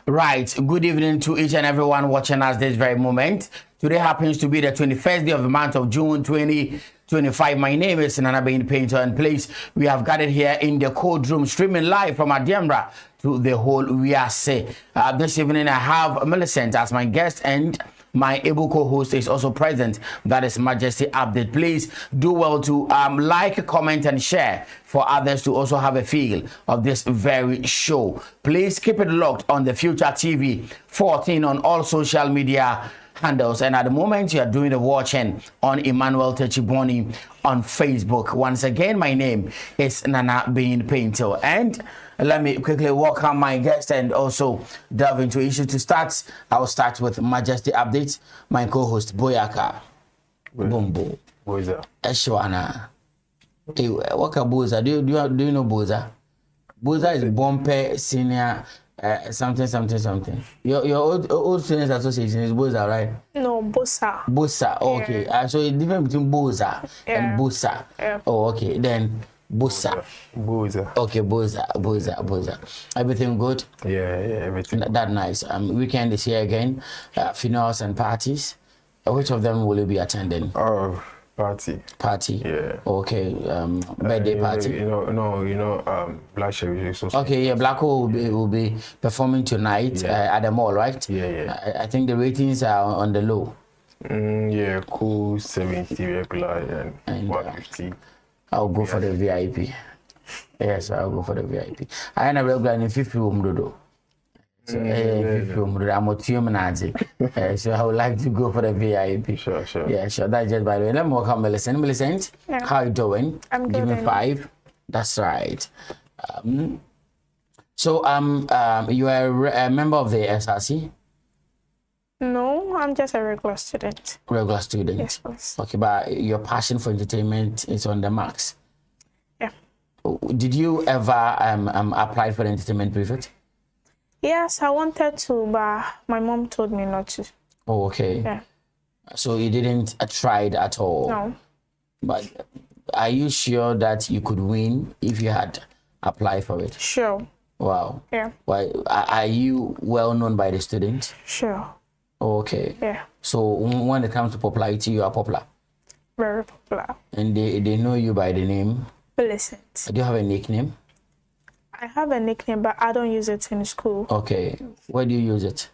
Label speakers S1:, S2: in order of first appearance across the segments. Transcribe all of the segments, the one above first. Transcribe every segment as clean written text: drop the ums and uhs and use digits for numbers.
S1: Right, good evening to each and everyone watching us this very moment. Today happens to be the 21st day of the month of June 2025. My name is Nana Being Painter, and please, we have gathered here in the code room streaming live from Adiambra to the whole Wiase. This evening I have Millicent as my guest, and my able co-host is also present. That is Majesty Update. Please do well to like, comment, and share for others to also have a feel of this very show. Please keep it locked on the Future TV 14 on all social media handles. And at the moment, you are doing the watching on Emmanuel Techiboni on Facebook. Once again, my name is Nana Being Painter, and let me quickly welcome my guest and also delve into issues. To start, I will start with Majesty Update. My co-host Boyaka Bombo
S2: Boza
S1: Eshwana. Hey, what are Boza? Do you know Boza? Boza is Bompeh Senior something. Your old students association is Boza, right?
S3: No, Bosa.
S1: Bosa, okay.
S3: Yeah.
S1: So it's different between Boza and Bosa.
S3: Yeah.
S1: Oh, okay. Then Bosa. Okay, Boza. Everything good?
S2: Yeah, everything.
S1: That nice. Weekend is here again. Funerals and parties. Which of them will you be attending?
S2: Oh, party. Yeah.
S1: Okay. Birthday party.
S2: Black Sherry.
S1: Okay, yeah. Black Hole will be performing tonight at the mall, right?
S2: Yeah.
S1: I think the ratings are on the low.
S2: Yeah, cool 70 regular and 150.
S1: I'll go for the VIP. Yes, I'll go for the VIP. I am a regular in 50 room. So, 50 room. I'm a team manager. So I would like to go for the VIP.
S2: Sure.
S1: Yeah, sure. That's just by the way. Let me welcome Millicent. Millicent,
S3: Yeah.
S1: how you doing?
S3: I'm
S1: Give
S3: good.
S1: me 5. That's right. So you are a member of the SRC?
S3: No, I'm just a regular student.
S1: Regular student.
S3: Yes, please.
S1: Okay, but your passion for entertainment is on the max.
S3: Yeah.
S1: Did you ever apply for the entertainment prefect?
S3: Yes, I wanted to, but my mom told me not to.
S1: Oh, okay.
S3: Yeah.
S1: So you didn't try it at all?
S3: No.
S1: But are you sure that you could win if you had applied for it?
S3: Sure.
S1: Wow.
S3: Yeah.
S1: Why are you well known by the student?
S3: Sure.
S1: Oh, okay.
S3: Yeah.
S1: So when it comes to popularity, you are popular,
S3: Very popular.
S1: and they know you by the name.
S3: Millicent.
S1: Do you have a nickname?
S3: I have a nickname, but I don't use it in school.
S1: Okay. Where do you use it?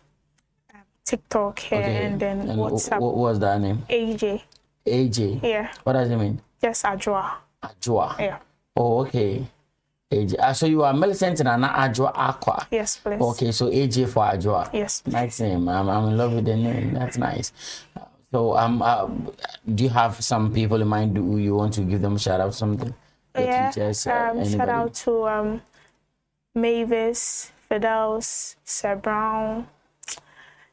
S3: TikTok here and then WhatsApp.
S1: What was that name?
S3: AJ.
S1: AJ.
S3: Yeah.
S1: What does it mean?
S3: Just Ajwa.
S1: Ajwa.
S3: Yeah.
S1: Oh, okay. AJ. So you are Millicent and Ajwa Aqua.
S3: Yes, please.
S1: Okay, so AJ for Ajwa.
S3: Yes.
S1: Nice name. I'm in love with the name. That's nice. So do you have some people in mind? Do you want to give them a shout out? Something? Your
S3: Yeah.
S1: teachers,
S3: Shout
S1: anybody?
S3: out to Mavis, Fidels, Sir Brown,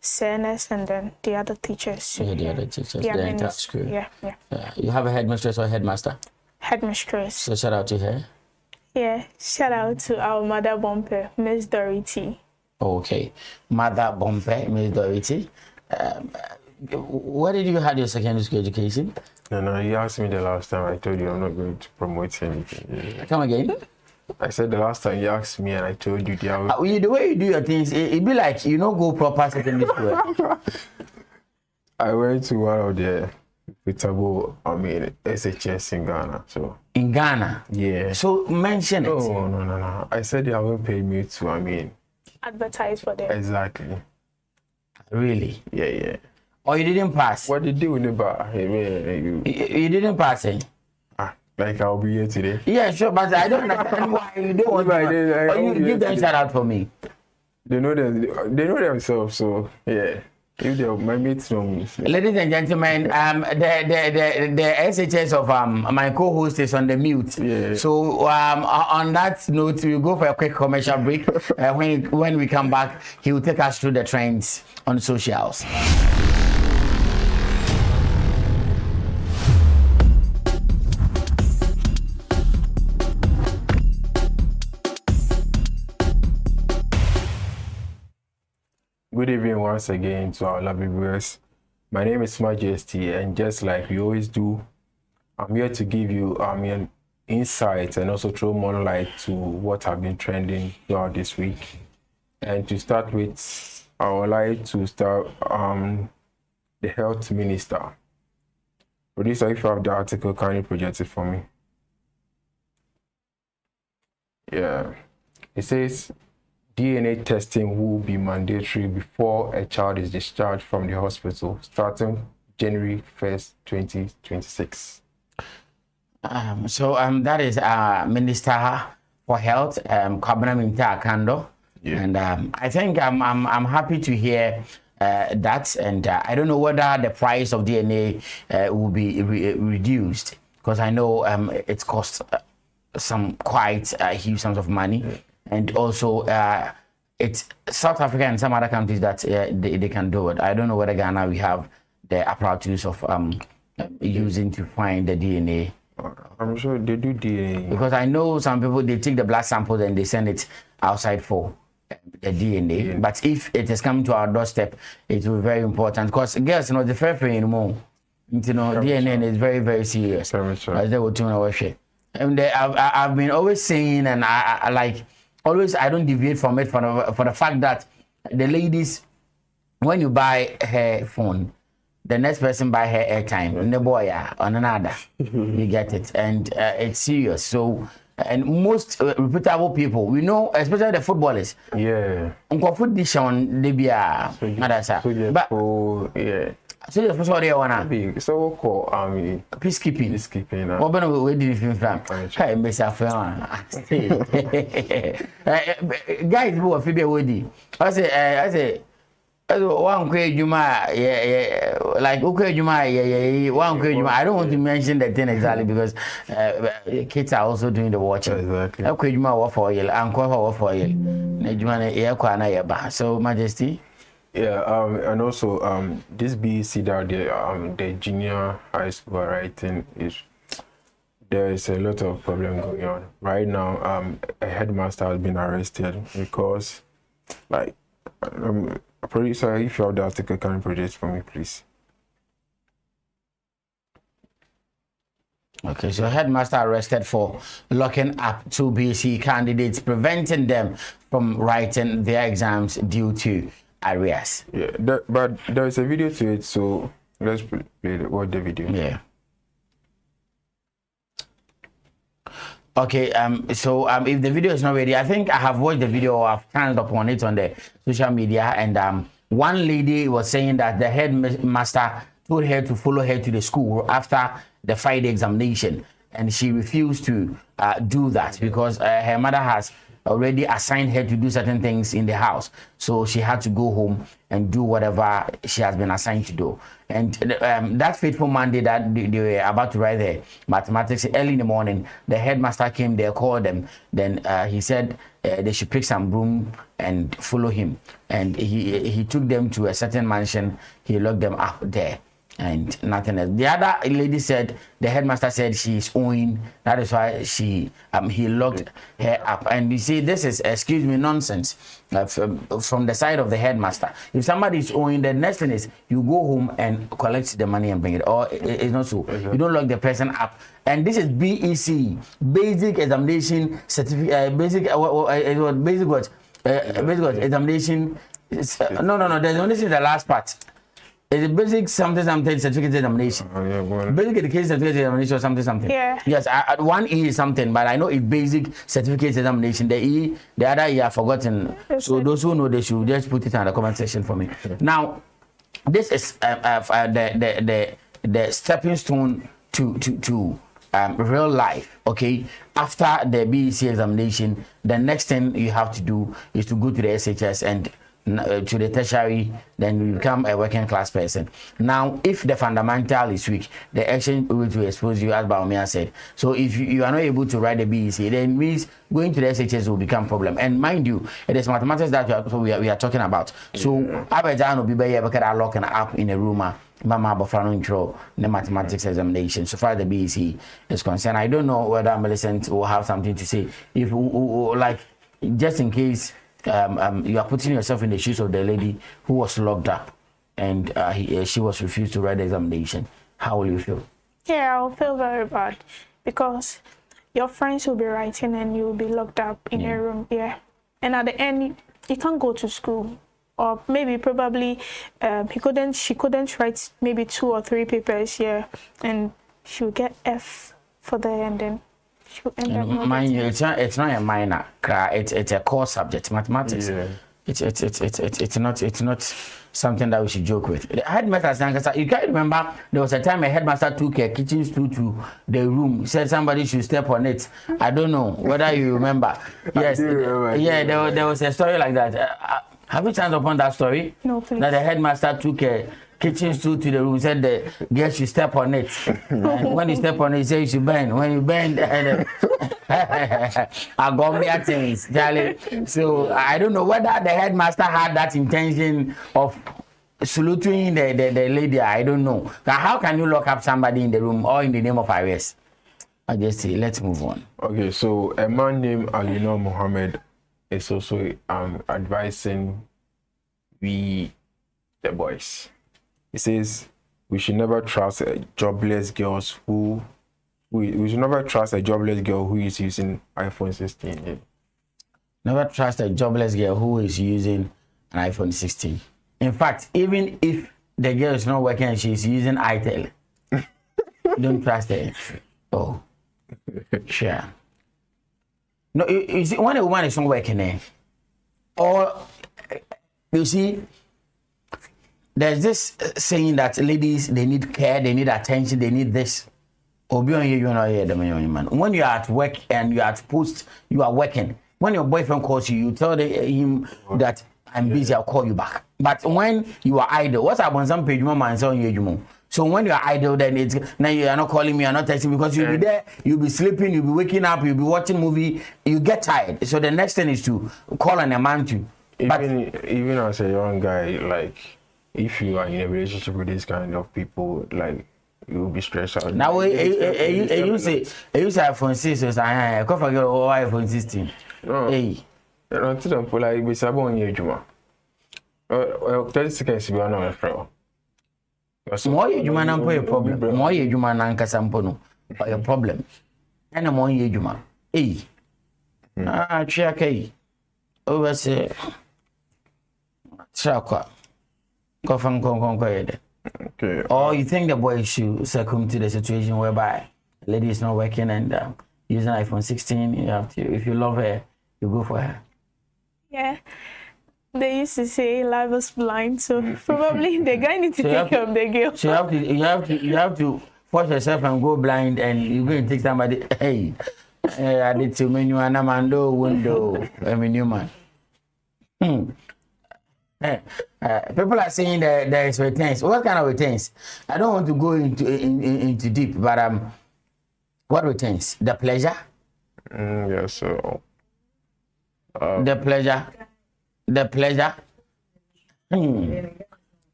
S3: Senes, and then the other teachers.
S1: Yeah, the other teachers.
S3: Yeah,
S1: The entire school.
S3: yeah.
S1: You have a headmistress or headmaster?
S3: Headmistress.
S1: So shout out to her.
S3: Yeah. Shout out to our mother Bompeh, Miss Dorothy.
S1: Okay. Mother Bompeh, Miss Dorothy. Where did you have your secondary school education?
S2: No, you asked me the last time. I told you I'm not going to promote anything. Yeah.
S1: Come again?
S2: I said the last time you asked me and I told you
S1: The way you do your things, it be like you don't go proper secondary school.
S2: I went to one of the SHTS in Ghana. So
S1: In Ghana?
S2: yeah.
S1: So mention it.
S2: No. I said they haven't paid me to,
S3: Advertise for them.
S2: exactly.
S1: Really?
S2: Yeah.
S1: Or you didn't pass?
S2: What did you do in the bar? Hey, man,
S1: You didn't pass, eh?
S2: like I'll be here today.
S1: Yeah, sure, but I don't understand why you don't want to. Or you give them shout out for me.
S2: They know themselves, so yeah. If they my mates know me.
S1: Ladies and gentlemen, the SHS of my co-host is on the mute.
S2: Yeah.
S1: So on that note, we'll go for a quick commercial break. When we come back, he will take us through the trends on socials.
S2: Good evening once again to our lovely viewers. My name is Majesty, and just like we always do, I'm here to give you insights and also throw more light to what have been trending throughout this week. And to start with, I would like to start the health minister. Producer, if you have the article, can you project it for me? Yeah. It says DNA testing will be mandatory before a child is discharged from the hospital starting January 1st, 2026.
S1: That is Minister for Health, Kwabena Minta Kando.
S2: Yeah.
S1: And I think I'm happy to hear that, and I don't know whether the price of DNA will be reduced, because I know it costs some quite huge sums of money, and also it's South Africa and some other countries that they can do it. I don't know whether Ghana we have the apparatus of using to find the DNA.
S2: I'm sure they do DNA.
S1: Because I know some people, they take the blood samples and they send it outside for the DNA.
S2: Yeah.
S1: But if it is coming to our doorstep, it will be very important. Because girls, you know, the fair thing anymore. You know, DNA is very, very serious. As they were doing. And I've been always saying, and I like always, I don't deviate from it for the fact that the ladies, when you buy her phone, the next person buy her airtime, the boy on another, you get it, and it's serious. So, and most reputable people, we know, especially the footballers.
S2: Yeah.
S1: Unko foot dish on they be but
S2: yeah.
S1: So the first one they wanna
S2: so call
S1: peacekeeping.
S2: Peacekeeping.
S1: What better we did it from? Hey, Miss Afra. Guys, who are Phoebe Woody? I say. One crazy Juma, yeah, like okay, Juma, yeah, one crazy Juma. I don't want to mention the thing exactly because kids are also doing the watching.
S2: Exactly.
S1: Okay, Juma, what for you? I'm quite what for you. Juma, yeah, quite so, Majesty.
S2: Yeah, and also this BEC that the junior high school writing is there is a lot of problem going on right now. A headmaster has been arrested because, like, producer, if you have the article, can you project for me, please?
S1: Okay, so headmaster arrested for locking up 2 BC candidates, preventing them from writing their exams due to arrears.
S2: Yeah, but there is a video to it, so let's watch the video.
S1: Yeah. Okay, so if the video is not ready, I think I have watched the video, I've turned upon it on the social media, and one lady was saying that the headmaster told her to follow her to the school after the Friday examination, and she refused to do that because her mother has already assigned her to do certain things in the house, so she had to go home and do whatever she has been assigned to do. And that fateful Monday that they were about to write their mathematics early in the morning, the headmaster came there, called them, then he said they should pick some broom and follow him, and he took them to a certain mansion. He locked them up there and nothing else. The other lady said the headmaster said she's owing, that is why he locked her up. And you see, this is, excuse me, nonsense from the side of the headmaster. If somebody is owing, the next thing is you go home and collect the money and bring it, or it's not so. You don't lock the person up. And this is BEC, basic examination certificate, basic what examination. No, there's only the last part. It's a basic something certificate examination. Basic education certificate examination or something.
S3: Yeah.
S1: Yes, one E is something, but I know it's basic certificate examination. The E, the other E, I've forgotten. So those who know, they should just put it in the comment section for me. Now, this is the stepping stone to real life. Okay, after the BEC examination, the next thing you have to do is to go to the SHS and to the tertiary, then you become a working class person. Now, if the fundamental is weak, the action will to expose you, as Baumia said. So if you are not able to write the BEC, then means going to the SHS will become a problem. And mind you, it is mathematics that we are talking about. So Abedjan will be able to lock an up in a room. Mama Bofano intro the mathematics examination. So far as the BEC is concerned, I don't know whether Millicent will have something to say. If like, just in case you are putting yourself in the shoes of the lady who was locked up and she was refused to write the examination, how will you feel?
S3: Yeah, I'll feel very bad because your friends will be writing and you will be locked up in a room. Yeah, and at the end, he can't go to school, or maybe probably she couldn't write maybe 2 or 3 papers here, and she would get F for the, and then she would end up not
S1: Mind you,
S3: getting it.
S1: it's not a minor. It's a core subject, mathematics.
S2: Yeah.
S1: It's not something that we should joke with. The headmaster, you can't remember there was a time a headmaster took a kitchen stool to the room, said somebody should step on it. I don't know whether you remember. Yes, there was a story like that. Have you chanced upon that story?
S3: No, please.
S1: That the headmaster took a kitchen stool to the room, said the girl should step on it. And when you step on it, he said you should bend. When you bend, I got me things, Charlie. So I don't know whether the headmaster had that intention of saluting the lady. I don't know. Now, how can you lock up somebody in the room or in the name of arrest? I just say, let's move on.
S2: Okay, so a man named Alina Mohammed is also advising the boys. He says we should never trust jobless girls we should never trust a jobless girl who is using iPhone 16. Yeah.
S1: Never trust a jobless girl who is using an iPhone 16. In fact, even if the girl is not working and she's using iTel, don't trust her. Oh, sure. No, you see, when a woman is not working, or you see, there's this saying that ladies, they need care, they need attention, they need this. When you are at work and you are at post, you are working. When your boyfriend calls you, you tell him that I'm busy, I'll call you back. But when you are idle, what's up on some page, mama and so on. So when you are idle, then it's now you are not calling me, you are not texting me, because you'll be there, you'll be sleeping, you'll be waking up, you'll be watching movie, you get tired. So the next thing is to call on a man to.
S2: Even as a young guy, like if you are in a relationship with this kind of people, like you'll be stressed out.
S1: Now you say iPhone 6 or I can't forget iPhone 16.
S2: No.
S1: Hey.
S2: I don't think like we sabon ye juma. 30 seconds be on my friend.
S1: More juma na a problem. More juma na nkasa mpo no. A problem. And more juma. Hey. Check hey. Over say. Chakwa. Okay. Or you think the boy should succumb to the situation whereby the lady is not working and using iPhone 16, you have to, if you love her, you go for her.
S3: Yeah. They used to say love is blind, so probably the guy needs to take care of the girl.
S1: So you have to force yourself and go blind, and you're going to take somebody. Hey, I did too many anamando window. I'm a new man. People are saying that there is returns. What kind of returns? I don't want to go into deep, but what returns? The pleasure?
S2: Yeah, so
S1: the pleasure. Put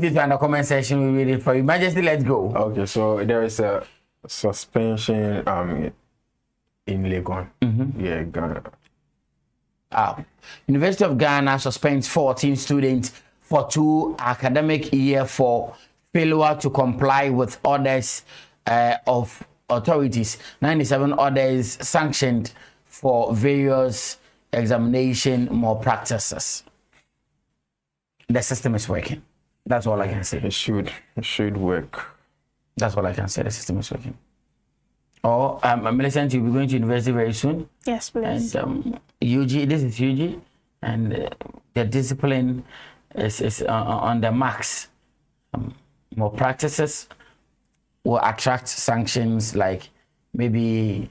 S1: it in the comment section. We read it for you. Majesty, let's go.
S2: Okay, so there is a suspension in Legon. Yeah, Ghana.
S1: University of Ghana suspends 14 students for 2 academic year for failure to comply with orders of authorities. 97 orders sanctioned for various examination malpractices. The system is working. That's all I can say.
S2: It should work.
S1: That's all I can say. The system is working. Or Millicent, you'll be going to university very soon.
S3: Yes, please.
S1: And UG, this is UG, and the discipline is on the max. More practices will attract sanctions, like maybe,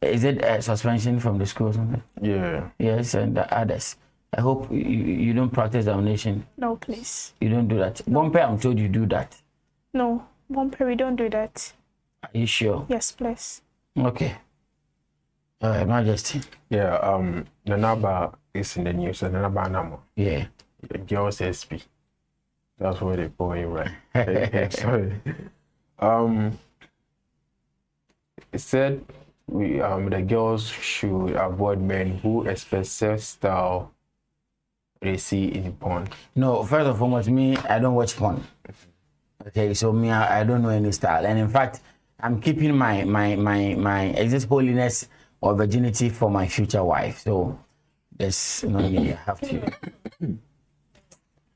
S1: is it a suspension from the school or something?
S2: Yeah.
S1: Yes, and the others. I hope you don't practice domination.
S3: No, please.
S1: You don't do that. Bompeh, I'm told you do that.
S3: No, Bompeh, we don't do that.
S1: Are you sure?
S3: Yes, please.
S1: Okay. Majesty.
S2: Yeah, the number is in the news, the number number.
S1: Yeah.
S2: The girls SP. That's what they call it, right? Sorry. It said the girls should avoid men who expect sex style they see in porn.
S1: No, first and foremost, me, I don't watch porn. Okay, so me, I don't know any style. And in fact, I'm keeping my exist holiness or virginity for my future wife. So There's no need. I have to.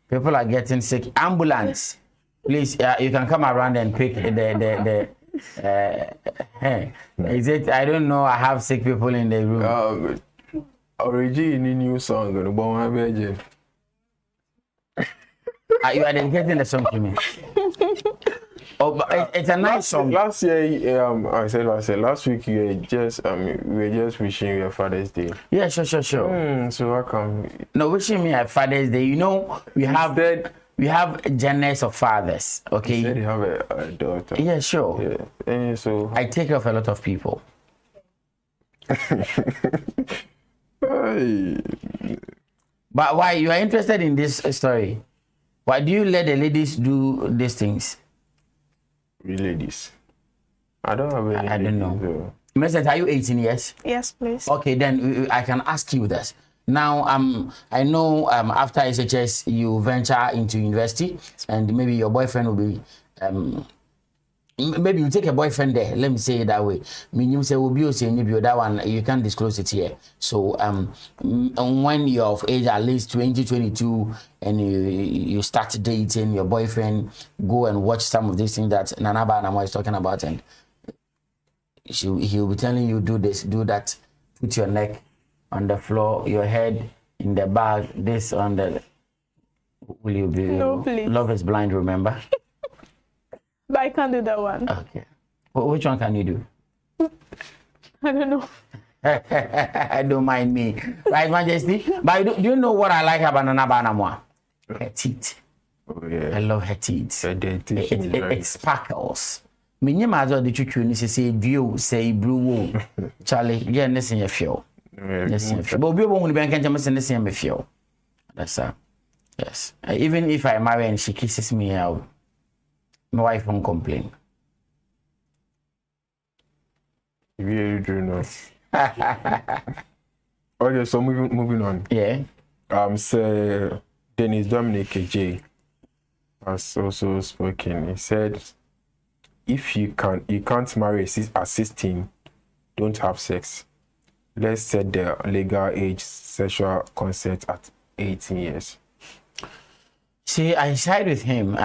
S1: People are getting sick. Ambulance, please. You can come around and pick the. Is it? I don't know. I have sick people in the room.
S2: Already in a new song, the Bompeh Virgin.
S1: You are dedicating the song to me. Oh, but it's a nice song.
S2: Last year, I said last week you were just we were just wishing you a Father's Day.
S1: Yeah, sure.
S2: So how come?
S1: No, wishing me a Father's Day. You know, we have genres of fathers. Okay.
S2: You said you have a daughter.
S1: Yeah, sure.
S2: Yeah. And so
S1: I take care of a lot of people.
S2: Hey.
S1: But why you are interested in this story? Why do you let the ladies do these things?
S2: We ladies. I don't have any.
S1: I don't know.
S2: So.
S1: Message, are you 18 years?
S3: Yes, please.
S1: Okay, then I can ask you this. Now, I know after SHS you venture into university, and maybe your boyfriend will be maybe you take a boyfriend there. Let me say it that way. Meaning, say will be that one you can't disclose it here. So when you're of age at least 20, 22, and you start dating your boyfriend, go and watch some of these things that Nanaba Anamo is talking about, and he'll be telling you do this, do that, put your neck on the floor, your head in the bag, this on the. Will you be?
S3: No, please.
S1: Love is blind, remember?
S3: But I can't do that one.
S1: Okay. Well, which one can you do?
S3: I don't know.
S1: Don't mind me. Right, Majesty? But do you know what I like about Nanaba Anamo? Her teeth.
S2: Oh, yeah.
S1: I love her teeth. It sparkles. Minye mazo di chuchu ni say view say blue. Charlie, yeah, listen your feel. Listen your feel. But we won't be able to listen me feel. That's yes. Even if I marry and she kisses me out, my wife won't complain.
S2: You really do know. Okay, so moving on.
S1: Yeah.
S2: Sir Dennis Dominic J has also spoken. He said, if you can't marry at 16, don't have sex. Let's set the legal age sexual consent at 18 years.
S1: See, I side with him.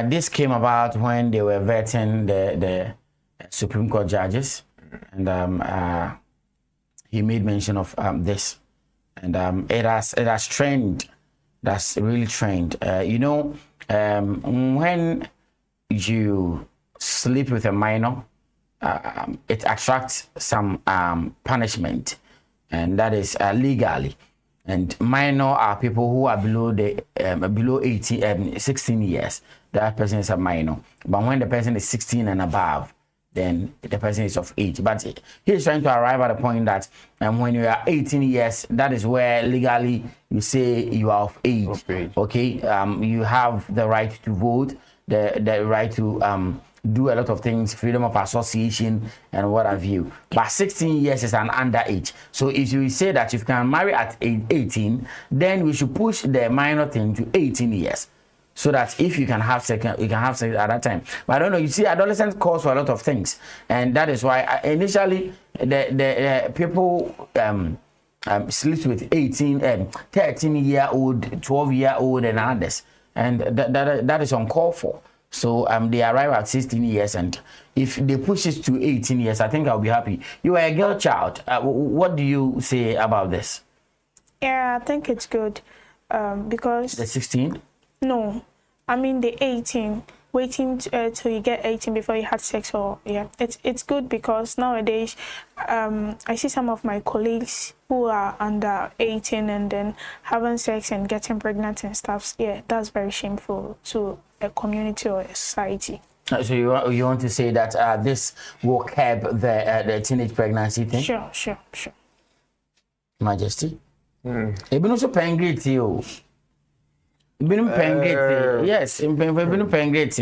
S1: This came about when they were vetting the Supreme Court judges, and he made mention of this, and it has trained. That's really trained. When you sleep with a minor, it attracts some punishment, and that is legally. And minor are people who are below 16 years. That person is a minor. But when the person is 16 and above, then the person is of age. But he is trying to arrive at the point that when you are 18 years, that is where legally you say you are of age. Okay, you have the right to vote, the right to do a lot of things, freedom of association and what have you. But 16 years is an underage. So if you say that you can marry at age 18, then we should push the minor thing to 18 years. So that if you can have sex, you can have sex at that time. But I don't know, you see, adolescents cause for a lot of things. And that is why initially the people sleep with 18, 13-year-old, 12-year-old and others. And that is uncalled for. So they arrive at 16 years, and if they push it to 18 years, I think I'll be happy. You are a girl child. What do you say about this?
S3: Yeah, I think it's good because...
S1: The 16?
S3: No, I mean the 18. Waiting till you get 18 before you have sex, or yeah, it's good because nowadays I see some of my colleagues who are under 18 and then having sex and getting pregnant and stuff. Yeah, that's very shameful to a community or a society.
S1: So you want to say that this will curb the teenage pregnancy thing?
S3: Sure.
S1: Majesty? Even also paying great to you. Yes, been paying great.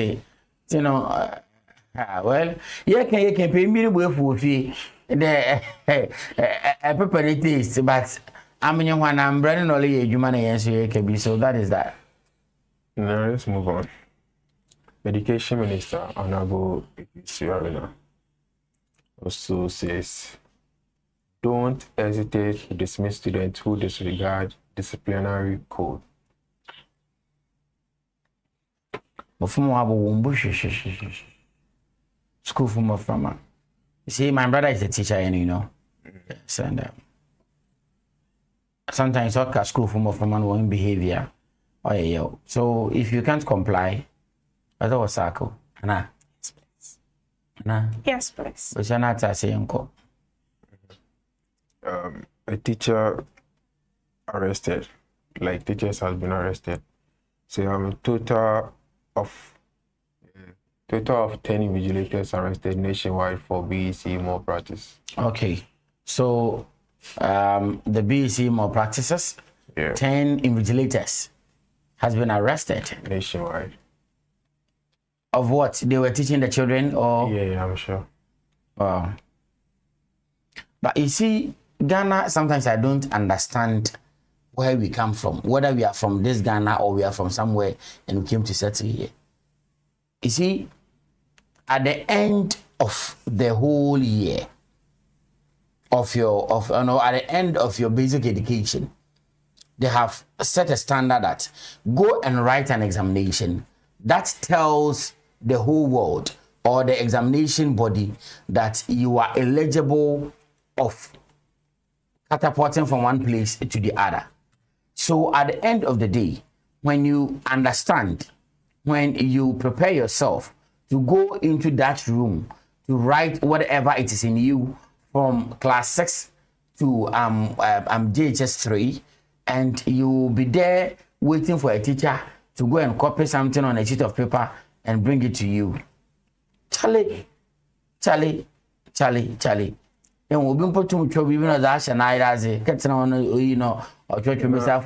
S1: You know, well, you can pay me for fee. The prepared taste, but I'm in one. I'm running all the human answer can be. So that is that.
S2: Now let's move on. Education Minister Honorable Suarina also says don't hesitate to dismiss students who disregard disciplinary code.
S1: School from from. You see, my brother is a teacher, and you know, yes, and sometimes what school from one behavior. Oh yeah, so if you can't comply, I thought was circle. Nah. Nah.
S3: Yes, please.
S1: But you're not saying co.
S2: A teacher arrested, like teachers has been arrested. So a total of 10 invigilators arrested nationwide for BEC malpractice.
S1: Okay, so the BEC malpractices, 10 invigilators has been arrested
S2: Nationwide.
S1: of what they were teaching the children, or
S2: Yeah, I'm sure.
S1: but you see, Ghana, sometimes I don't understand where we come from, whether we are from this Ghana or we are from somewhere and we came to settle here. You see, at the end of the whole year at the end of your basic education, they have set a standard that go and write an examination that tells the whole world or the examination body that you are eligible of catapulting from one place to the other. So at the end of the day, when you understand, when you prepare yourself to go into that room to write whatever it is in you from class 6 to JHS 3, and you will be there waiting for a teacher to go and copy something on a sheet of paper and bring it to you. Charlie. And we'll be put to even as Ash and I, as a catching on, you know, or church myself.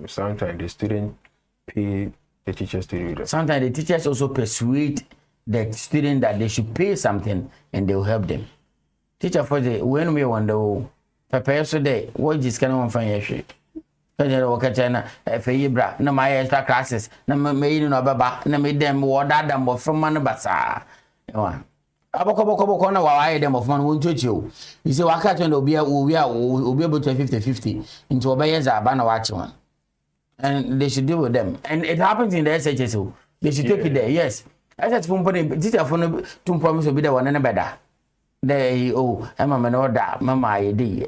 S1: Sometimes
S2: the student pay the teachers to do that.
S1: Sometimes the teachers also persuade the student that they should pay something and they will help them. Teacher for the when we wonder, prepare so day, what is kind of fun yesterday? Bra, no my extra classes, no me no baba, no me them what them from Manabasa. Aboko na wa them of man won't you. You say waka to will be able to 50-50 into obeyers are banner watching one. And they should deal with them. And it happens in the SHSO. They should take it there, yes. I said teacher for to promise to be the one and better. They Emma no da, Mama ID.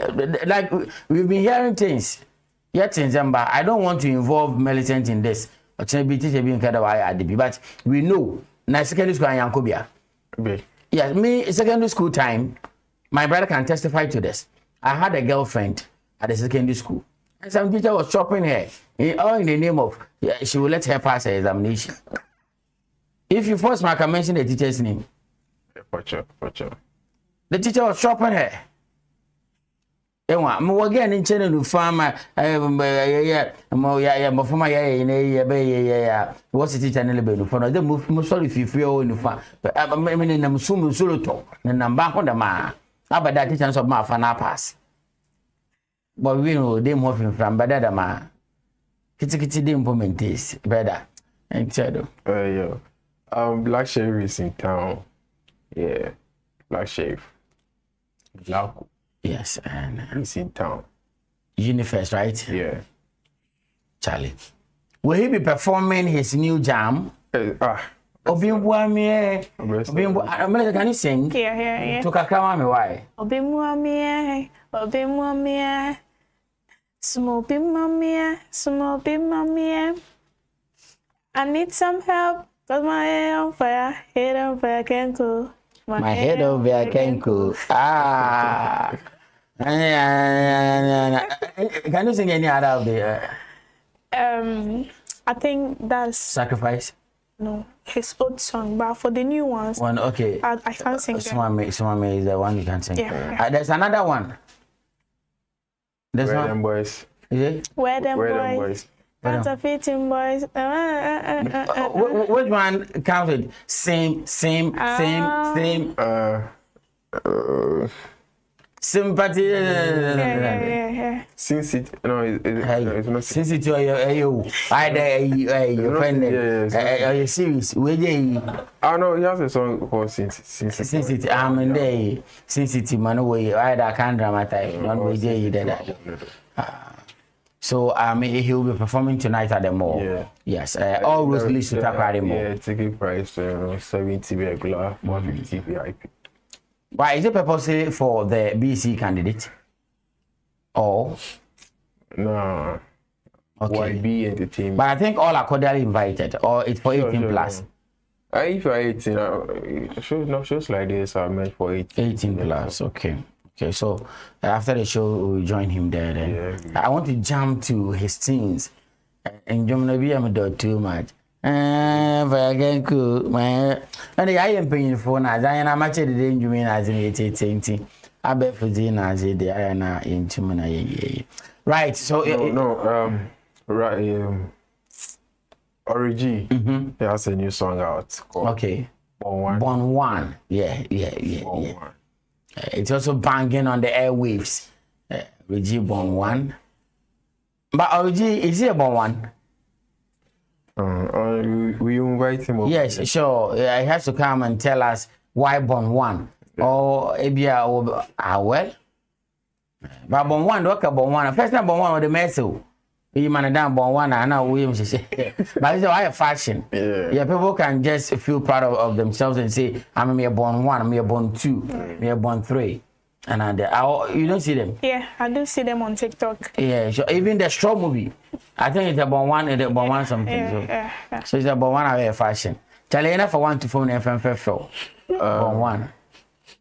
S1: Like we've been hearing things. Yet in Zamba, I don't want to involve militant in this. But teacher being kind of IRDB. But we know na secondary school and Yankobia. Yes, me secondary school time, my brother can testify to this. I had a girlfriend at the secondary school. And some teacher was chopping her, all in the name of, she will let her pass her examination. If you force me, I can mention the teacher's name. The teacher was chopping her. I'm again in China to farm. What's the teacher in the bed? For the move, sorry if you feel in the farm. But I mean, I'm assuming solo talk, and I'm back on the man. About that teacher of my fan pass. But we know they move from better man. Kitty implement is better. And shadow.
S2: Black Sheriff is in town. Yeah, Black Sheriff. Black.
S1: Yes, and
S2: he's in town.
S1: Universe, right?
S2: Yeah.
S1: Charlie. Will he be performing his new jam? Obimbuamie. Can you sing?
S3: Yeah.
S1: To Kakawami, why?
S3: Obimbuamie. Small bimamie. I need some help, cause my head on fire, can't cool.
S1: My head over there can't cool. Can you sing any other of the?
S3: I think that's
S1: Sacrifice.
S3: no his old song, but for the new ones,
S1: One, okay.
S3: I can't sing.
S1: Swami is the one you can sing.
S3: Yeah.
S1: There's another one. There's
S2: Where
S1: one.
S2: them boys?
S1: Is it?
S3: Where them
S2: Where
S3: boys? Counterfeiting boys.
S1: Which one counted? Same. Sympathy.
S3: Yeah.
S2: Since it, no, it's not.
S1: Since it's your friend, your series, where you.
S2: I know he has a song called Since
S1: It, I'm in there. Since it's man away, I can't dramatize. Don't wait there. So he will be performing tonight at the mall.
S2: Yeah.
S1: Yes. All roads lead to Takrady Mall.
S2: Yeah, ticket price 70 regular, 150 VIP.
S1: Why is it purposely for the BC candidate? Or
S2: No.
S1: okay.
S2: YB Entertainment.
S1: But I think all are cordially invited, or it's for 18 plus.
S2: If you're 18, shows like this are meant for
S1: 18 plus, okay. Okay, so after the show, we'll join him there then.
S2: Yeah.
S1: I want to jump to his scenes. And I'm not too much. Very cool, man. And I am paying for now. I am actually doing you mean as in 18. I bet for dinner as a day. I am not into me. Right, so
S2: Origi, he has a new song out called
S1: okay.
S2: Born
S1: One. Yeah.
S2: One.
S1: It's also banging on the airwaves. Origi Born One. But Origi, is he a Born One?
S2: We invite him over.
S1: Yes, sure. He has to come and tell us why Born One. Or Abia well. But Born One, look at Born One. First time Born One with the messel. You man down Born One, I know Williams say. But it's a fashion. Yeah, people can just feel proud of themselves and say, I'm a Born One, I'm a Born Two, I'm a Born Three. And you don't see them?
S3: Yeah, I do see them on TikTok.
S1: Yeah, so even the straw movie, I think it's about one something.
S3: Yeah.
S1: So it's about one hour fashion. Charlie, enough for one to phone FMF. About one.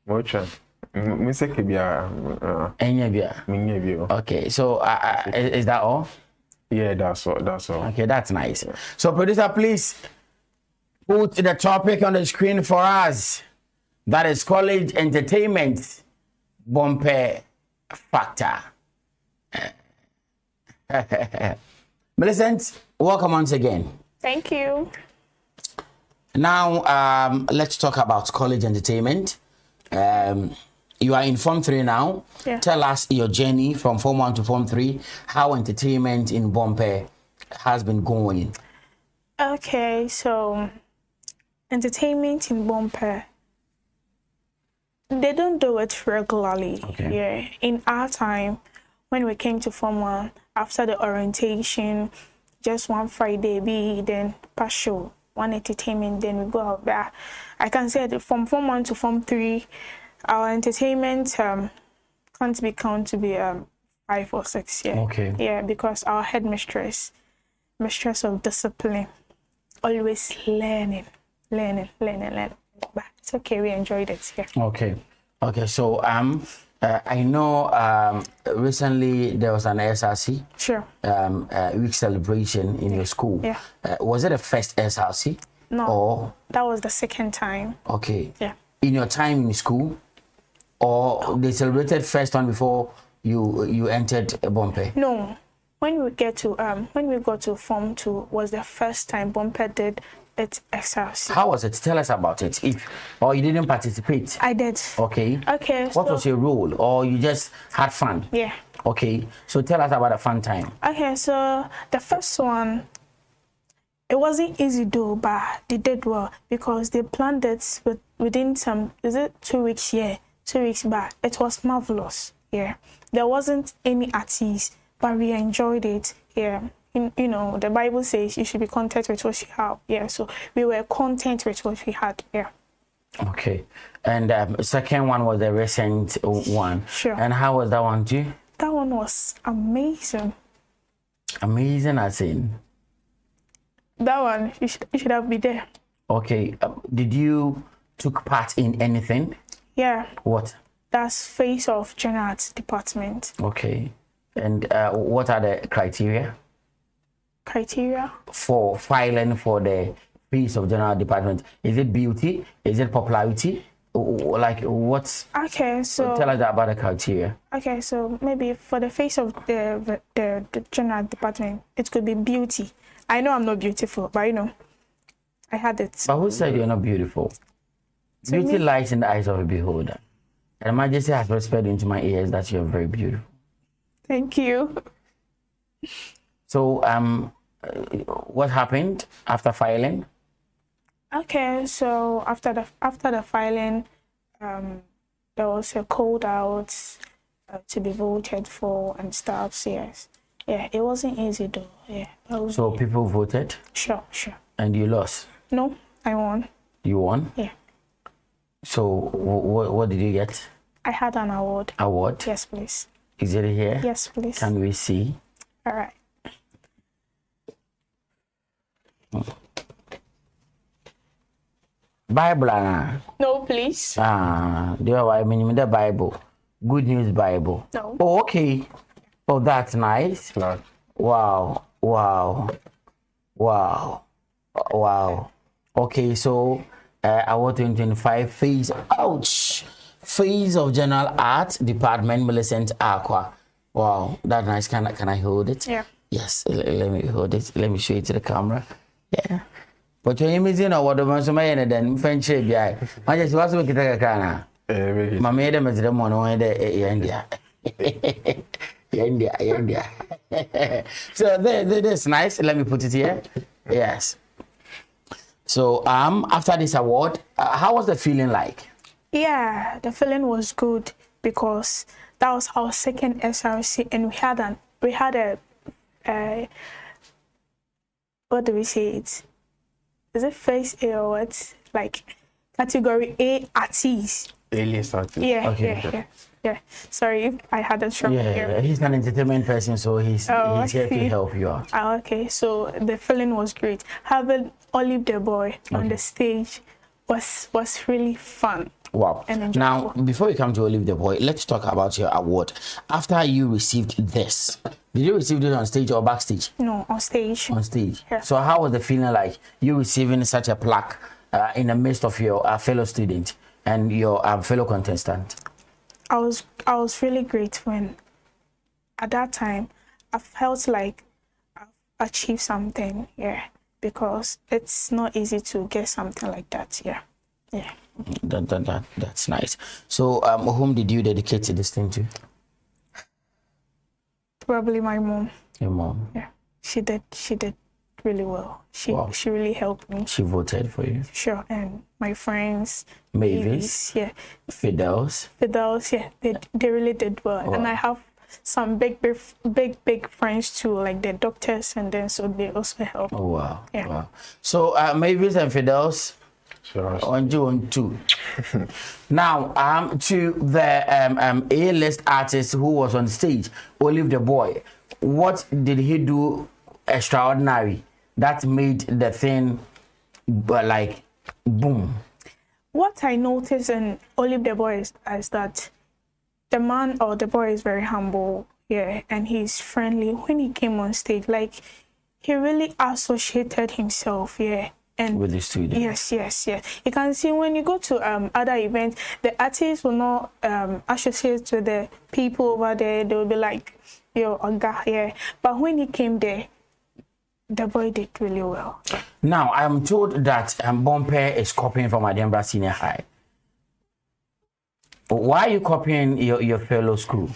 S2: Much.
S1: Okay, so is that all?
S2: Yeah, that's all.
S1: Okay, that's nice. So, producer, please put the topic on the screen for us. That is college entertainment. Bompeh factor. Millicent, welcome once again.
S3: Thank you.
S1: Now, let's talk about college entertainment. You are in Form 3 now.
S3: Yeah.
S1: Tell us your journey from Form 1 to Form 3, how entertainment in Bompeh has been going.
S3: Okay, so entertainment in Bompeh, they don't do it regularly.
S1: Okay.
S3: Yeah. In our time, when we came to Form 1, after the orientation, just one Friday, then pass show, one entertainment, then we go out there. I can say that from Form 1 to Form 3, our entertainment can't be counted to be 5 or 6. Yeah.
S1: Okay.
S3: Yeah, because our headmistress, mistress of discipline, always learning. But it's okay, we enjoyed it. Yeah.
S1: Okay. So I know recently there was an SRC
S3: Sure.
S1: week celebration in your school.
S3: Yeah.
S1: Was it the first SRC?
S3: No.
S1: Or
S3: That was the second time.
S1: okay.
S3: Yeah.
S1: In your time in school, or they celebrated first one before you entered Bompeh?
S3: No. When we got to Form 2 was the first time Bompeh did its SRC.
S1: How was it? Tell us about it. Or you didn't participate?
S3: I did.
S1: Okay.
S3: Okay.
S1: What was your role? Or you just had fun?
S3: Yeah.
S1: Okay. So tell us about a fun time.
S3: Okay, so the first one, it wasn't easy though, but they did well because they planned it within 2 weeks? Yeah, 2 weeks back. It was marvelous. Yeah. There wasn't any artiste, but we enjoyed it. Yeah. You know, the Bible says you should be content with what you have. Yeah, so we were content with what we had. Yeah.
S1: Okay. And second one was the recent one.
S3: Sure.
S1: And how was that one too?
S3: That one was amazing.
S1: Amazing, as in?
S3: That one, you should have been there.
S1: Okay. Did you took part in anything?
S3: Yeah.
S1: What?
S3: That's Face of General Arts Department.
S1: Okay. And what are the criteria
S3: Criteria?
S1: for filing for the piece of general department? Is it beauty? Is it popularity? Like what's?
S3: Okay, so
S1: Tell us about the criteria.
S3: okay, so maybe for the face of the general department, it could be beauty. I know I'm not beautiful, but you know, I had it.
S1: But who said you're not beautiful?
S3: To
S1: Beauty
S3: me-
S1: lies in the eyes of a beholder. And Majesty has whispered into my ears that you're very beautiful.
S3: Thank you.
S1: So, what happened after filing?
S3: Okay, so after the filing, there was a code out to be voted for and stuff. Yes, yeah, it wasn't easy though. Yeah.
S1: So people voted.
S3: Sure.
S1: And you lost.
S3: No, I won.
S1: You won.
S3: Yeah.
S1: So what did you get?
S3: I had an award.
S1: Award.
S3: Yes, please.
S1: Is it here?
S3: Yes, please.
S1: Can we see?
S3: All right.
S1: Bible.
S3: No, please.
S1: Do I mean the Bible? Good News Bible.
S3: No.
S1: Oh, okay. Oh, that's nice.
S2: Flag.
S1: Wow. Okay, so award 2025 phase. Ouch. Phase of General Art Department, Millicent Aqua. Wow, that's nice. Can I hold it?
S3: Yeah.
S1: Yes. Let me hold it. Let me show it to the camera. Yeah. But you're amazing. What the ones and then French guy. I just was looking at the car. My madam is the one who India. India. So that's nice. Let me put it here. Yes. So after this award, how was the feeling like?
S3: Yeah, the feeling was good because that was our second SRC, and we had a what do we say it? Is it phase A or what? Like category A artist.
S2: Alias artist.
S3: Yeah,
S1: Okay.
S3: yeah. Sorry if I had a strong
S1: Yeah, he's an entertainment person, so he's here to help you out.
S3: Okay, so the feeling was great. Having Olive the Boy on the stage was really fun.
S1: Wow.
S3: And enjoyable.
S1: Now, before we come to Olive the Boy, let's talk about your award. After you received this, did you receive it on stage or backstage?
S3: No, on stage.
S1: On stage.
S3: Yeah.
S1: So how was the feeling like you receiving such a plaque in the midst of your fellow student and your fellow contestant?
S3: I was really grateful, and at that time I felt like I've achieved something, because it's not easy to get something like that. Yeah.
S1: That's nice. So whom did you dedicate this thing to?
S3: Probably my mom.
S1: Your mom.
S3: Yeah, she did really well. She really helped me.
S1: She voted for you.
S3: Sure. And my friends,
S1: Mavis,
S3: yeah,
S1: Fidels,
S3: yeah, they really did well.
S1: Wow.
S3: And I have some big friends too, like the doctors, and then so they also help.
S1: Oh wow.
S3: Yeah.
S1: Wow. So Mavis and Fidels
S2: Sure.
S1: on June 2. Now to the A-list artist who was on stage, Olive the Boy. What did he do extraordinary that made the thing like boom?
S3: What I noticed in Olive the Boy is that the man or the boy is very humble, and he's friendly. When he came on stage, like he really associated himself, and
S1: With the student.
S3: Yes. You can see when you go to other events, the artists will not associate with the people over there. They will be like, yo, Oga, But when he came there, the boy did really well.
S1: Now I'm told that Bompeh is copying from Adembra Senior High. Why are you copying your fellow school?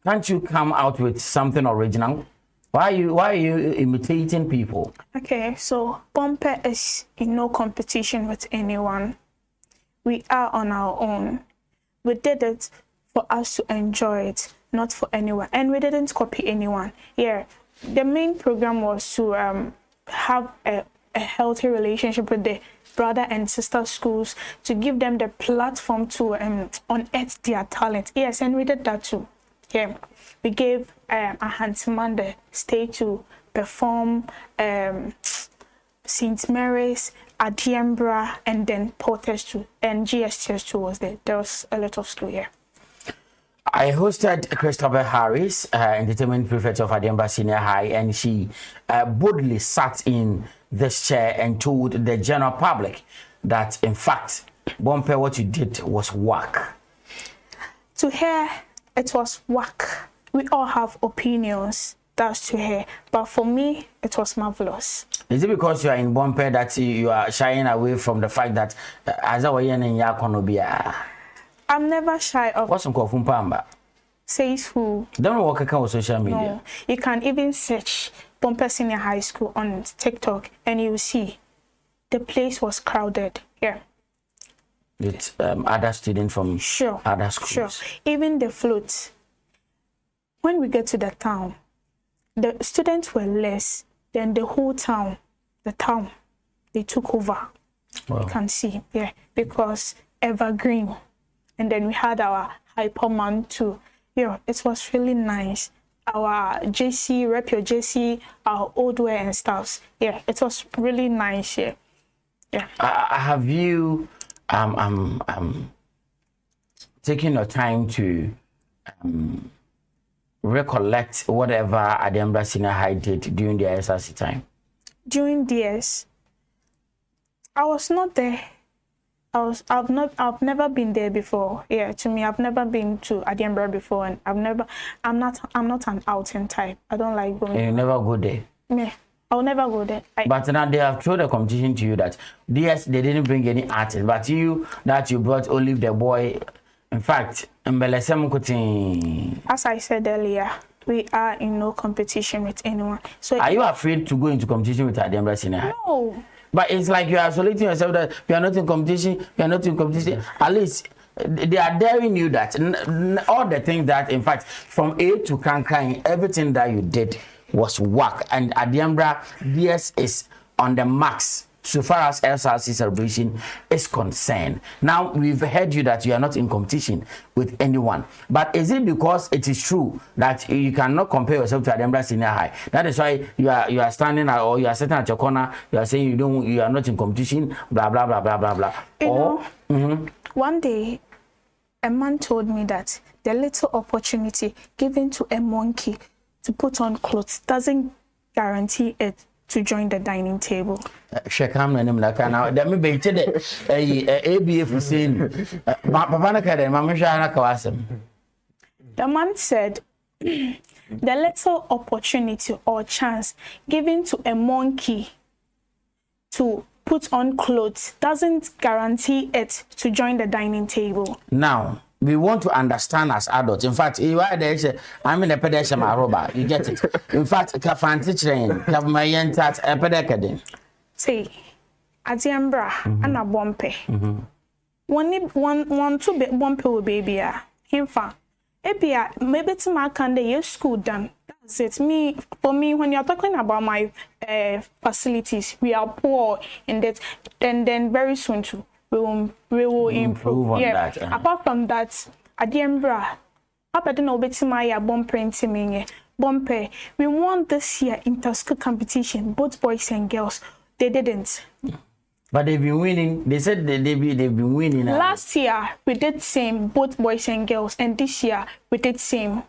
S1: Can't you come out with something original? Why are you imitating people?
S3: Okay, so Bompeh is in no competition with anyone. We are on our own. We did it for us to enjoy it, not for anyone. And we didn't copy anyone. The main program was to have a healthy relationship with the brother and sister schools, to give them the platform to unearth their talent. Yes, and we did that too. We gave a handsome the stage to perform St. Mary's, Adiembra, and then Porters too, and GSTS too was there. There was a lot of school here.
S1: I hosted Christopher Harris, entertainment prefect of Adembra Senior High, and she boldly sat in this chair and told the general public that, in fact, Bompeh, what you did was whack.
S3: To her, it was whack. We all have opinions. That's to her. But for me, it was marvelous.
S1: Is it because you are in Bompeh that you are shying away from the fact that as a
S3: I'm never shy of.
S1: What's some called Pamba?
S3: Says who?
S1: Don't know what on social media.
S3: No, you can even search Bompeh Senior High School on TikTok, and you will see the place was crowded. Yeah.
S1: With other students from other schools.
S3: Sure. Even the floats. When we get to the town, the students were less than the whole town. The town, they took over.
S1: Wow.
S3: You can see, yeah, because evergreen. And then we had our Hyperman too. Yeah, it was really nice. Our JC, rep your JC, our old wear and stuffs. Yeah, it was really nice. Yeah. Yeah.
S1: Have you taking your time to recollect whatever Adiambra Senior High did during the SRC time?
S3: During DS, I was not there. I've never been there before. Yeah, to me, I've never been to Adiambra before, and I'm not an outing type. I don't like going.
S1: And you never go there?
S3: Yeah, I'll never go there.
S1: But now they have thrown a competition to you that DS, they didn't bring any artists, but you brought Olive the Boy. In fact,
S3: as I said earlier, we are in no competition with anyone. So
S1: are you afraid to go into competition with Adiambra Senior High?
S3: No.
S1: But it's like you are isolating yourself that you are not in competition, you are not in competition. At least they are daring you that all the things that, in fact, from A to Kankan, everything that you did was work. And Adiambra, DS is on the max so far as SRC celebration is concerned. Now, we've heard you that you are not in competition with anyone. But is it because it is true that you cannot compare yourself to Adiambra Senior High? That is why you are standing or you are sitting at your corner, you are saying you are not in competition, blah, blah, blah, blah, blah, blah.
S3: One day, a man told me that the little opportunity given to a monkey to put on clothes doesn't guarantee it to join the dining table.
S1: Shekam na nimla kana da me be tede ABF Hussein papa na kada mama sha na kawasem.
S3: The man said the little opportunity or chance given to a monkey to put on clothes doesn't guarantee it to join the dining table.
S1: Now we want to understand as adults. In fact, you are there. I'm in a pedestal, my robot. You get it. In fact, Kafanti train, Kavmayan tat, a pedacadin.
S3: Say, Adiambra, and a Bompeh. One, two bit Bompeh baby. Him fa. Ebia, maybe to my candy, school done. That's it. For me, when you're talking about my facilities, we are poor in that. Then very soon too. We will improve
S1: on that.
S3: Apart from that, Adiambra, Papa didn't obey my Bompeh Bompeh. We won this year inter-school competition, both boys and girls. They didn't.
S1: But they've been winning. They said they've been winning.
S3: Last year we did same, both boys and girls, and this year we did same.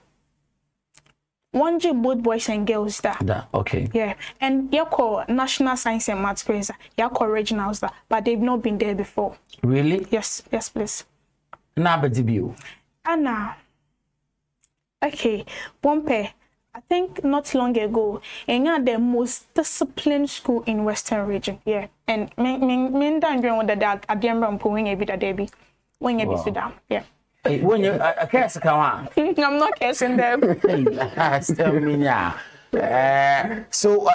S3: One G both boys and girls that.
S1: Okay.
S3: Yeah. And you call National Science and Maths Quiz, you call regionals that, but they've not been there before.
S1: Really?
S3: Yes, please.
S1: Now but you.
S3: Anna. Okay, Bompeh, I think not long ago, and you're the most disciplined school in Western region. Yeah. And men don't with that Adiambra Mpowing a bit a debby. When you be down. Yeah.
S1: When you a case come on.
S3: I'm not casing them.
S1: Still me now. So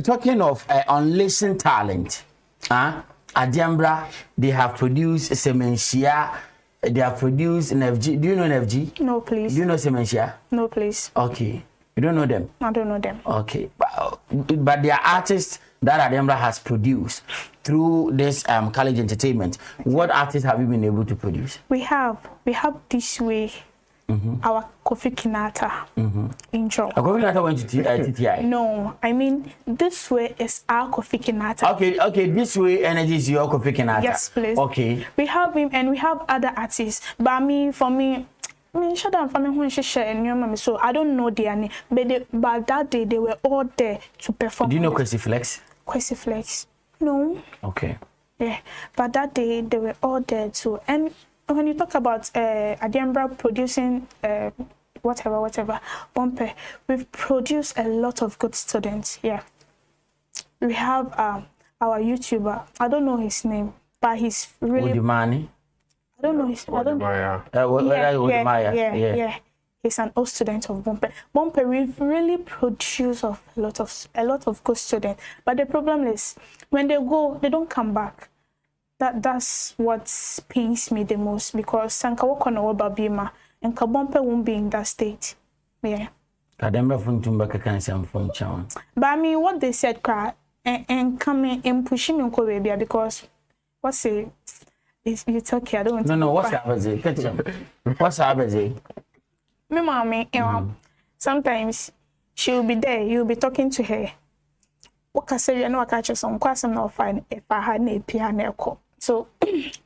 S1: talking of unleashing talent, Adiambra, they have produced Sementia, they have produced NFG. Do you know NFG?
S3: No, please.
S1: Do you know Sementia?
S3: No, please.
S1: Okay. You don't know them?
S3: I don't know them.
S1: Okay. But they are artists that Adiambra has produced through this college entertainment. What artists have you been able to produce?
S3: We have this way. Our Kofi Kinata in job.
S1: Kofi Kinata went to TTI?
S3: No, I mean this way is our Kofi Kinata.
S1: Okay, this way energy is your Kofi Kinata.
S3: Yes, please.
S1: Okay.
S3: We have him and we have other artists. But for me, shut down for me when she share and your mommy. So I don't know their name. But that day they were all there to perform.
S1: Do you know Kwesi Flex?
S3: Kwesi Flex? No.
S1: Okay.
S3: Yeah, but that day they were all there too. And when you talk about Adiambra producing whatever, Bompeh, we've produced a lot of good students. Yeah, we have our YouTuber. I don't know his name, but he's really.
S1: Udimani.
S3: I don't know his. I don't.
S1: Yeah.
S3: He's an old student of Bompeh. Bompeh, we've really produced a lot of good students. But the problem is when they go, they don't come back. That's what pains me the most, because Sanka Wakona Wababima and Bompeh won't be in that state. Yeah.
S1: But I
S3: mean, what they said, and coming and pushing me baby, because what's it? It's okay. I don't want to.
S1: No. What's happening? What's happening?
S3: My mommy, sometimes she'll be there. You'll be talking to her. What can say? You know, I catch some question or find if I had a piano. So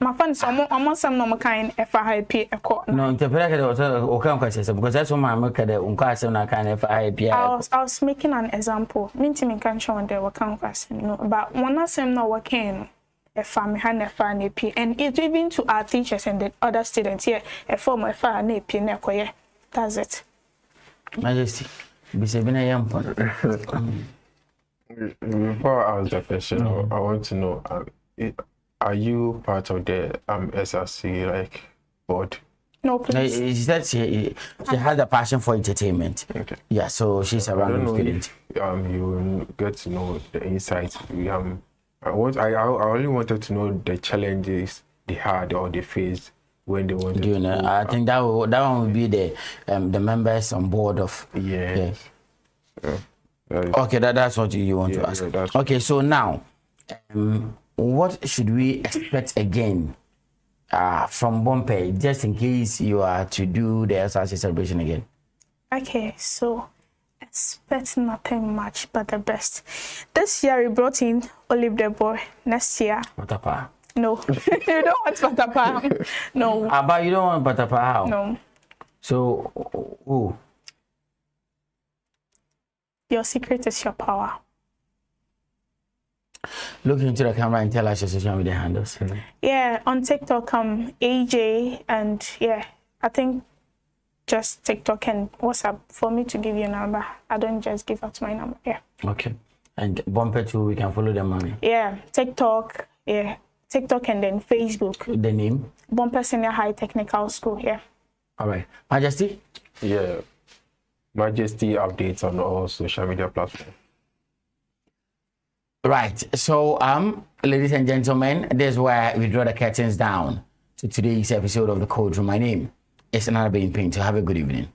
S3: my friend, almost some normal kind if I had a call.
S1: No, interpret because that's what my mother kind of
S3: I was making an example. Meaning me can't show there what kind of question. No, but when I say no working. If I'm hand and it's even to our teachers and the other students here, a form of fire AP nekoye. That's it.
S1: Majesty, be saving a young one.
S2: Before I ask the question, I want to know: are you part of the SRC board?
S3: No, please.
S1: She said she has a passion for entertainment.
S2: Okay.
S1: Yeah, so she's a random student.
S2: You will get to know the insights. I only wanted to know the challenges they had or they faced when they wanted.
S1: You know, I think that one would be the members on board of.
S2: Yes. Yeah.
S1: Okay, that's what you want to ask.
S2: Yeah,
S1: okay, so now, what should we expect again from Bompeh, just in case you are to do the SRC celebration again?
S3: Okay, so expect nothing much but the best. This year we brought in Olive the Boy. Next year,
S1: Patapa.
S3: No, you don't want Patapa. No.
S1: But you don't want Patapa how?
S3: No.
S1: So, who?
S3: Your secret is your power.
S1: Look into the camera and tell us your social media handles.
S3: Yeah, on TikTok, AJ, and yeah, I think just TikTok and WhatsApp for me to give you a number. I don't just give out my number. Yeah.
S1: Okay. And Bompeh too, we can follow them on.
S3: Yeah, TikTok. Yeah, TikTok and then Facebook.
S1: The name?
S3: Bompeh Senior High Technical School. Yeah.
S1: All right. Majesty?
S2: Yeah. Majesty updates on all social media platforms.
S1: Right. So, ladies and gentlemen, this is where we draw the curtains down to today's episode of the Code Room. My name is Nana Painter. Have a good evening.